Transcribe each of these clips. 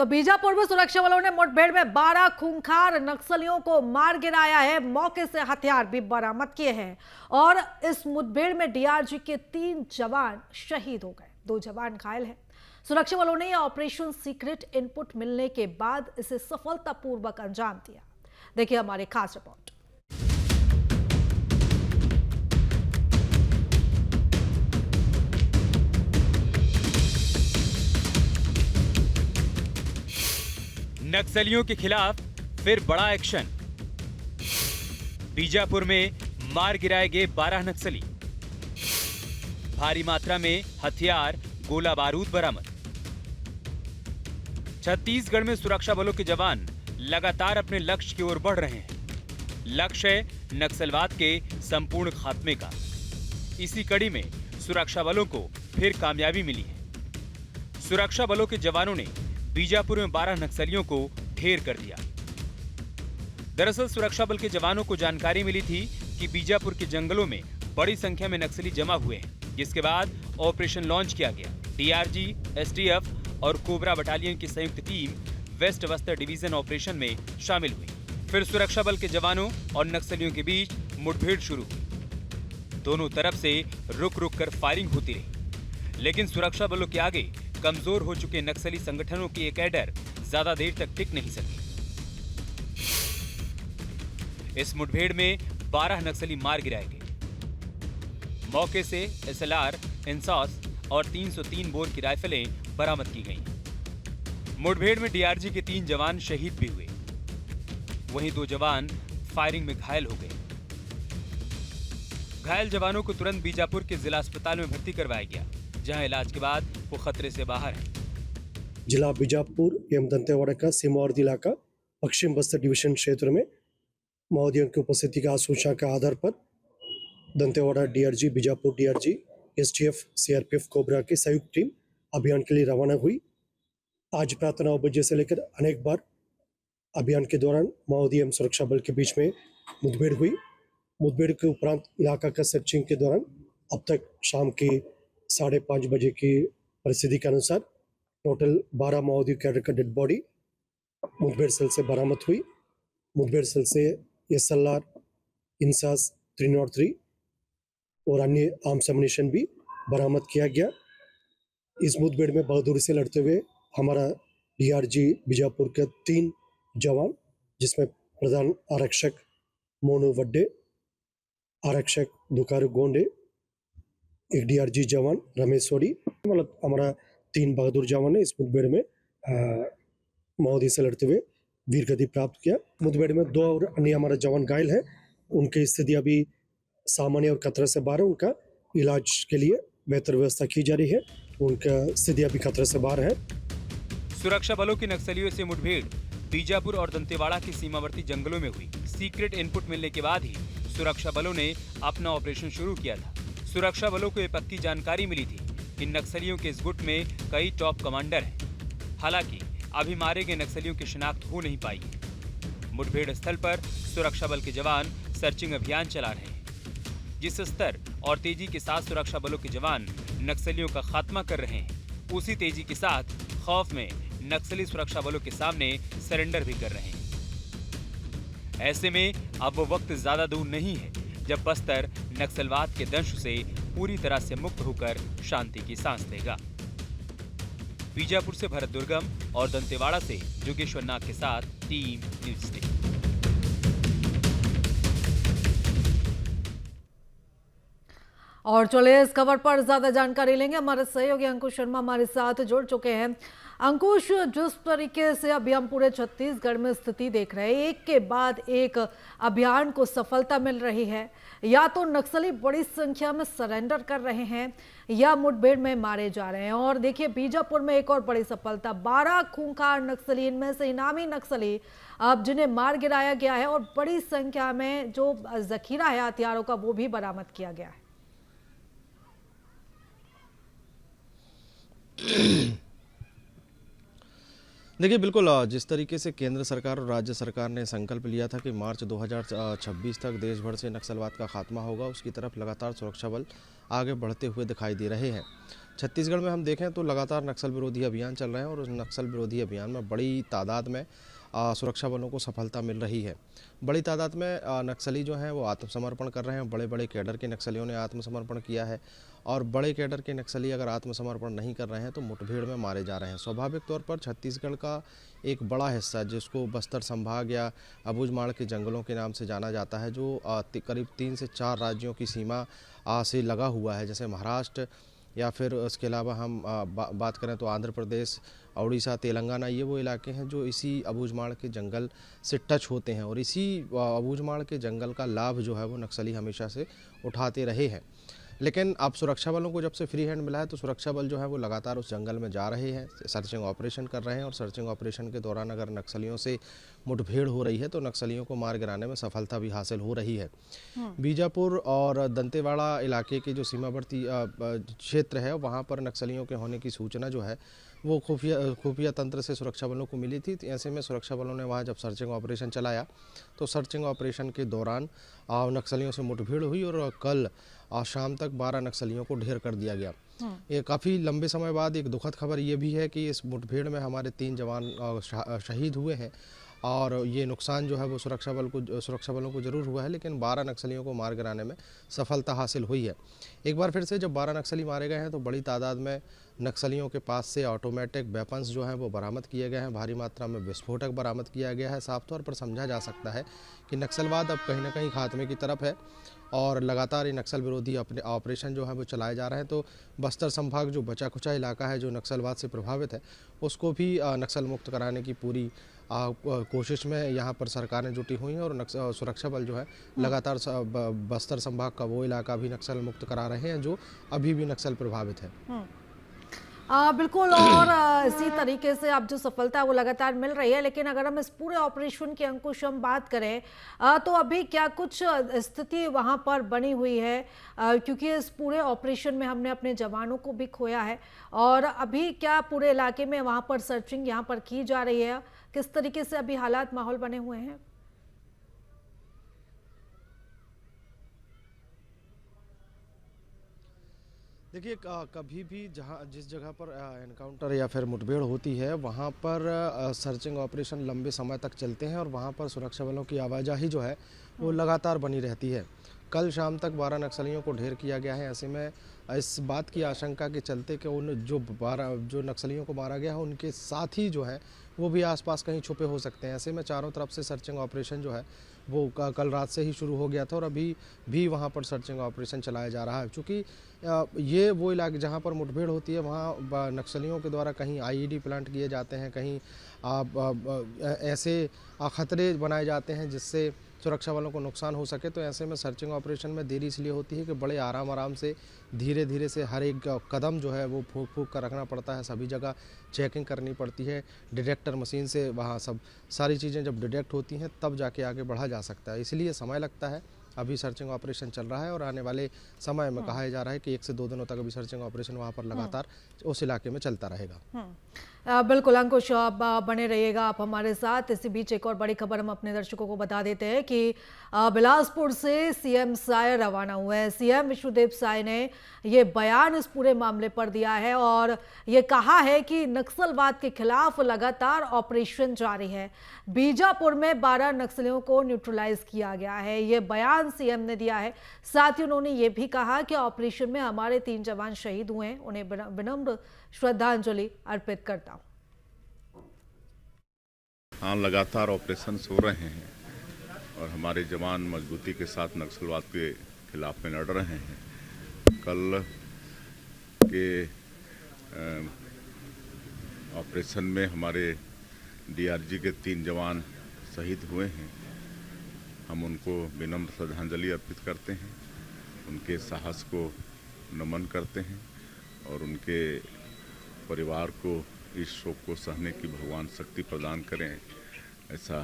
तो बीजापुर में सुरक्षा बलों ने मुठभेड़ में 12 खूंखार नक्सलियों को मार गिराया है। मौके से हथियार भी बरामद किए हैं और इस मुठभेड़ में डीआरजी के 3 जवान शहीद हो गए, 2 जवान घायल हैं। सुरक्षा बलों ने यह ऑपरेशन सीक्रेट इनपुट मिलने के बाद इसे सफलतापूर्वक अंजाम दिया। देखिए हमारी खास रिपोर्ट। नक्सलियों के खिलाफ फिर बड़ा एक्शन। बीजापुर में मार गिराए गए 12 नक्सली। भारी मात्रा में हथियार, गोला बारूद बरामद। छत्तीसगढ़ में सुरक्षा बलों के जवान लगातार अपने लक्ष्य की ओर बढ़ रहे हैं। लक्ष्य है नक्सलवाद के संपूर्ण खात्मे का। इसी कड़ी में सुरक्षा बलों को फिर कामयाबी मिली है। सुरक्षा बलों के जवानों ने बीजापुर में 12 नक्सलियों को ढेर कर दिया। दरअसल सुरक्षा बल के जवानों को जानकारी मिली थी कि बीजापुर के जंगलों में बड़ी संख्या में नक्सली जमा हुए हैं, जिसके बाद ऑपरेशन लॉन्च किया गया। डीआरजी, एसटीएफ और कोबरा बटालियन की संयुक्त team West Bastar division operation में शामिल हुई। फिर सुरक्षा बल के जवानों और नक्सलियों के बीच मुठभेड़ शुरू हुई। दोनों तरफ से रुक रुक कर फायरिंग होती रही, लेकिन सुरक्षा बलों के आगे कमजोर हो चुके नक्सली संगठनों की एक कैडर ज्यादा देर तक टिक नहीं सकी। इस मुठभेड़ में 12 नक्सली मार गिराए गए। मौके से एसएलआर, इंसास और 303 बोर की राइफलें बरामद की गईं। मुठभेड़ में डीआरजी के 3 जवान शहीद भी हुए, वहीं 2 जवान फायरिंग में घायल हो गए। घायल जवानों को तुरंत बीजापुर के जिला अस्पताल में भर्ती करवाया गया, जहां इलाज के बाद वो खतरे से बाहर है। जिला बीजापुर एवं दंतेवाड़ा का सीमावर्ती इलाका पश्चिम बस्तर डिवीजन क्षेत्र में माओवादियों की उपस्थिति का सूचना का आधार पर Dantewada DRG, Bijapur DRG, STF, CRPF, cobra की संयुक्त टीम अभियान के लिए रवाना हुई। आज प्रातः 9 बजे से लेकर अनेक बार अभियान के दौरान माओवादी एवं सुरक्षा बल के बीच में मुठभेड़ हुई। मुठभेड़ के उपरांत इलाका का सर्चिंग के दौरान अब तक शाम के 5:30 बजे की परिस्थिति के अनुसार टोटल 12 माओवादी कैडर का डेड बॉडी मुठभेड़ सेल से बरामद हुई। मुठभेड़ सेल से एसएलआर, इंसास 303 और अन्य आर्म्स एमुनिशन भी बरामद किया गया। इस मुठभेड़ में बहादुरी से लड़ते हुए हमारा डीआरजी बीजापुर के 3 जवान, जिसमें प्रधान आरक्षक मोनू वड्डे, आरक्षक दुकारू गोंडे, एक डीआरजी जवान रमेश सोडी, मतलब हमारा 3 बहादुर जवान ने इस मुठभेड़ में माओवादी से लड़ते हुए वीर गति प्राप्त किया। मुठभेड़ में 2 और अन्य हमारा जवान घायल है। उनकी स्थिति अभी सामान्य और खतरे से बाहर है। उनका इलाज के लिए बेहतर व्यवस्था की जा रही है। उनका स्थिति अभी खतरे से बाहर है। सुरक्षा बलों की नक्सलियों से मुठभेड़ बीजापुर और दंतेवाड़ा की सीमावर्ती जंगलों में हुई। सीक्रेट इनपुट मिलने के बाद ही सुरक्षा बलों ने अपना ऑपरेशन शुरू किया था। सुरक्षा बलों को ये पक्की जानकारी मिली थी कि नक्सलियों के इस गुट में कई टॉप कमांडर हैं। हालांकि अभी मारे गए नक्सलियों की शिनाख्त हो नहीं पाई है। मुठभेड़ स्थल पर सुरक्षा बल के जवान सर्चिंग अभियान चला रहे हैं। जिस स्तर और तेजी के साथ सुरक्षा बलों के जवान नक्सलियों का खात्मा कर रहे हैं, उसी तेजी के साथ खौफ में नक्सली सुरक्षा बलों के सामने सरेंडर भी कर रहे हैं। ऐसे में अब वो वक्त ज्यादा दूर नहीं है जब बस्तर नक्सलवाद के दंश से पूरी तरह से मुक्त होकर शांति की सांस लेगा। बीजापुर से भरत दुर्गम और दंतेवाड़ा से जोगेश्वर नाथ के साथ टीम न्यूज डे। और चलिए इस खबर पर ज्यादा जानकारी लेंगे। हमारे सहयोगी अंकुश शर्मा हमारे साथ जुड़ चुके हैं। अंकुश, जिस तरीके से अभी हम पूरे छत्तीसगढ़ में स्थिति देख रहे हैं, एक के बाद एक अभियान को सफलता मिल रही है, या तो नक्सली बड़ी संख्या में सरेंडर कर रहे हैं या मुठभेड़ में मारे जा रहे हैं। और देखिए बीजापुर में एक और बड़ी सफलता, 12 खूंखार नक्सली, इनमें से इनामी नक्सली अब जिन्हें मार गिराया गया है और बड़ी संख्या में जो जखीरा है हथियारों का वो भी बरामद किया गया है। देखिए बिल्कुल, जिस तरीके से केंद्र सरकार और राज्य सरकार ने संकल्प लिया था कि मार्च 2026 तक देश भर से नक्सलवाद का खात्मा होगा, उसकी तरफ लगातार सुरक्षा बल आगे बढ़ते हुए दिखाई दे रहे हैं। छत्तीसगढ़ में हम देखें तो लगातार नक्सल विरोधी अभियान चल रहे हैं और उस नक्सल विरोधी अभियान में बड़ी तादाद में सुरक्षा बलों को सफलता मिल रही है। बड़ी तादाद में नक्सली जो हैं वो आत्मसमर्पण कर रहे हैं। बड़े बड़े कैडर के नक्सलियों ने आत्मसमर्पण किया है और बड़े कैडर के नक्सली अगर आत्मसमर्पण नहीं कर रहे हैं तो मुठभेड़ में मारे जा रहे हैं। स्वाभाविक तौर पर छत्तीसगढ़ का एक बड़ा हिस्सा जिसको बस्तर संभाग या अबूझमाड़ के जंगलों के नाम से जाना जाता है, जो करीब 3 से 4 राज्यों की सीमा से लगा हुआ है, जैसे महाराष्ट्र या फिर उसके अलावा हम बात करें तो आंध्र प्रदेश, उड़ीसा, तेलंगाना, ये वो इलाके हैं जो इसी अबूझमाड़ के जंगल से टच होते हैं और इसी अबूझमाड़ के जंगल का लाभ जो है वो नक्सली हमेशा से उठाते रहे हैं। लेकिन अब सुरक्षा बलों को जब से फ्री हैंड मिला है तो सुरक्षा बल जो है वो लगातार उस जंगल में जा रहे हैं, सर्चिंग ऑपरेशन कर रहे हैं और सर्चिंग ऑपरेशन के दौरान अगर नक्सलियों से मुठभेड़ हो रही है तो नक्सलियों को मार गिराने में सफलता भी हासिल हो रही है। बीजापुर और दंतेवाड़ा इलाके के जो सीमावर्ती क्षेत्र है वहाँ पर नक्सलियों के होने की सूचना जो है वो खुफिया तंत्र से सुरक्षा बलों को मिली थी। तो ऐसे में सुरक्षा बलों ने वहाँ जब सर्चिंग ऑपरेशन चलाया तो सर्चिंग ऑपरेशन के दौरान नक्सलियों से मुठभेड़ हुई और कल शाम तक 12 नक्सलियों को ढेर कर दिया गया। ये काफ़ी लंबे समय बाद एक दुखद खबर ये भी है कि इस मुठभेड़ में हमारे 3 जवान शहीद हुए हैं और ये नुकसान जो है वो सुरक्षा बलों को ज़रूर हुआ है, लेकिन 12 नक्सलियों को मार गिराने में सफलता हासिल हुई है। एक बार फिर से जब 12 नक्सली मारे गए हैं तो बड़ी तादाद में नक्सलियों के पास से ऑटोमेटिक वेपन्स जो हैं वो बरामद किए गए हैं, भारी मात्रा में विस्फोटक बरामद किया गया है। साफ तौर पर समझा जा सकता है कि नक्सलवाद अब कहीं ना कहीं खात्मे की तरफ है और लगातार ये नक्सल विरोधी अपने ऑपरेशन जो है वो चलाए जा रहे हैं। तो बस्तर संभाग जो बचा खुचा इलाका है जो नक्सलवाद से प्रभावित है उसको भी नक्सल मुक्त कराने की पूरी कोशिश में यहाँ पर सरकारें जुटी हुई हैं और सुरक्षा बल जो है लगातार बस्तर संभाग का वो इलाका भी नक्सल मुक्त करा रहे हैं जो अभी भी नक्सल प्रभावित है। बिल्कुल और इसी तरीके से अब जो सफलता है वो लगातार मिल रही है। लेकिन अगर हम इस पूरे ऑपरेशन की अंकुश हम बात करें तो अभी क्या कुछ स्थिति वहां पर बनी हुई है, क्योंकि इस पूरे ऑपरेशन में हमने अपने जवानों को भी खोया है और अभी क्या पूरे इलाके में वहां पर सर्चिंग यहाँ पर की जा रही है, किस तरीके से अभी हालात माहौल बने हुए हैं? देखिए कभी भी जिस जगह पर एनकाउंटर या फिर मुठभेड़ होती है वहाँ पर सर्चिंग ऑपरेशन लंबे समय तक चलते हैं और वहाँ पर सुरक्षा बलों की आवाजाही जो है वो लगातार बनी रहती है। कल शाम तक 12 नक्सलियों को ढेर किया गया है। ऐसे में इस बात की आशंका के चलते कि उन जो नक्सलियों को मारा गया है उनके साथी जो है वो भी आसपास कहीं छुपे हो सकते हैं। ऐसे में चारों तरफ से सर्चिंग ऑपरेशन जो है वो कल रात से ही शुरू हो गया था और अभी भी वहाँ पर सर्चिंग ऑपरेशन चलाया जा रहा है। चूँकि ये वो इलाके जहाँ पर मुठभेड़ होती है वहाँ नक्सलियों के द्वारा कहीं आईईडी प्लांट किए जाते हैं, कहीं ऐसे खतरे बनाए जाते हैं जिससे सुरक्षा वालों को नुकसान हो सके। तो ऐसे में सर्चिंग ऑपरेशन में देरी इसलिए होती है कि बड़े आराम से धीरे धीरे से हर एक कदम जो है वो फूंक कर रखना पड़ता है। सभी जगह चेकिंग करनी पड़ती है डिटेक्टर मशीन से। वहाँ सब सारी चीज़ें जब डिटेक्ट होती हैं तब जाके आगे बढ़ा जा सकता है, इसलिए समय लगता है। अभी सर्चिंग ऑपरेशन चल रहा है और आने वाले समय में कहा जा रहा है कि 1 से 2 दिनों तक अभी सर्चिंग ऑपरेशन वहाँ पर लगातार उस इलाके में चलता रहेगा। बिल्कुल अंकुश, आप बने रहिएगा आप हमारे साथ। इसी बीच एक और बड़ी खबर हम अपने दर्शकों को बता देते हैं कि बिलासपुर से सीएम साय रवाना हुए हैं। सीएम विष्णुदेव साय ने ये बयान इस पूरे मामले पर दिया है और ये कहा है कि नक्सलवाद के खिलाफ लगातार ऑपरेशन जारी है। बीजापुर में 12 नक्सलियों को न्यूट्रलाइज किया गया है, ये बयान सीएम ने दिया है। साथ ही उन्होंने ये भी कहा कि ऑपरेशन में हमारे 3 जवान शहीद हुए हैं, उन्हें विनम्र श्रद्धांजलि अर्पित करता हूं। हाँ, लगातार ऑपरेशन हो रहे हैं और हमारे जवान मजबूती के साथ नक्सलवाद के खिलाफ में लड़ रहे हैं। कल के ऑपरेशन में हमारे डीआरजी के 3 जवान शहीद हुए हैं। हम उनको विनम्र श्रद्धांजलि अर्पित करते हैं, उनके साहस को नमन करते हैं और उनके परिवार को इस शोक को सहने की भगवान शक्ति प्रदान करें, ऐसा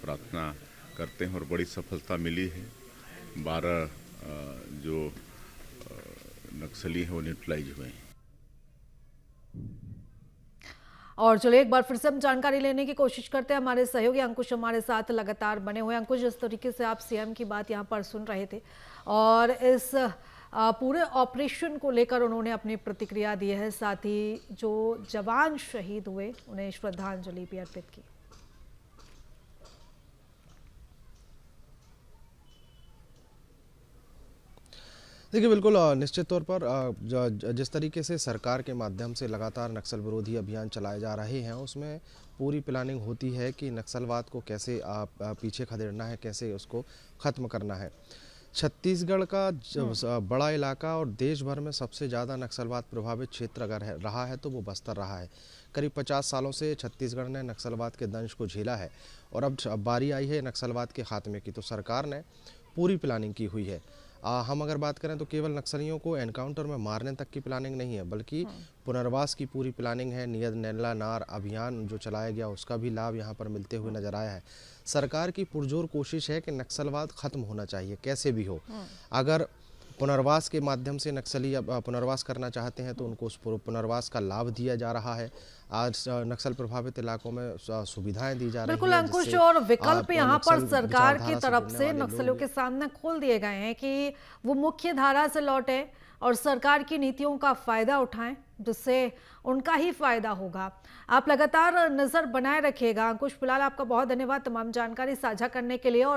प्रार्थना करते हैं। और बड़ी सफलता मिली है। 12 जो नक्सली हैं वो न्यूट्रलाइज हुए हैं। और चलिए एक बार फिर से हम जानकारी लेने की कोशिश करते हैं। हमारे सहयोगी अंकुश हमारे साथ लगातार बने हुए। अंकुश, जिस तरीके से आप सीएम की बात यहाँ पर सुन रहे थे और इस पूरे ऑपरेशन को लेकर उन्होंने अपनी प्रतिक्रिया दी है। साथ ही जो जवान शहीद हुए उन्हें श्रद्धांजलि भी अर्पित की। देखिए बिल्कुल निश्चित तौर पर जिस तरीके से सरकार के माध्यम से लगातार नक्सल विरोधी अभियान चलाए जा रहे हैं, उसमें पूरी प्लानिंग होती है कि नक्सलवाद को कैसे पीछे खदेड़ना है, कैसे उसको ख़त्म करना है। छत्तीसगढ़ का बड़ा इलाका और देश भर में सबसे ज़्यादा नक्सलवाद प्रभावित क्षेत्र अगर रहा है तो वो बस्तर रहा है। करीब 50 सालों से छत्तीसगढ़ ने नक्सलवाद के दंश को झेला है और अब बारी आई है नक्सलवाद के खात्मे की, तो सरकार ने पूरी प्लानिंग की हुई है। हम अगर बात करें तो केवल नक्सलियों को एनकाउंटर में मारने तक की प्लानिंग नहीं है, बल्कि पुनर्वास की पूरी प्लानिंग है। नियत नैला नार अभियान जो चलाया गया उसका भी लाभ यहाँ पर मिलते हुए नजर आया है। सरकार की पुरजोर कोशिश है कि नक्सलवाद खत्म होना चाहिए कैसे भी हो। अगर पुनर्वास के माध्यम से नक्सली पुनर्वास करना चाहते हैं तो उनको उस पुनर्वास का लाभ दिया जा रहा है। आज नक्सल प्रभावित इलाकों में सुविधाएं दी जा रही हैं। बिल्कुल अंकुश, और विकल्प यहाँ पर सरकार की तरफ से नक्सलियों के सामने खोल दिए गए हैं कि वो मुख्य धारा से लौटे और सरकार की नीतियों का फायदा उठाएं, जिससे उनका ही फायदा होगा। आप लगातार नजर बनाए रखिएगा। अंकुश, फिलहाल आपका बहुत धन्यवाद तमाम जानकारी साझा करने के लिए। और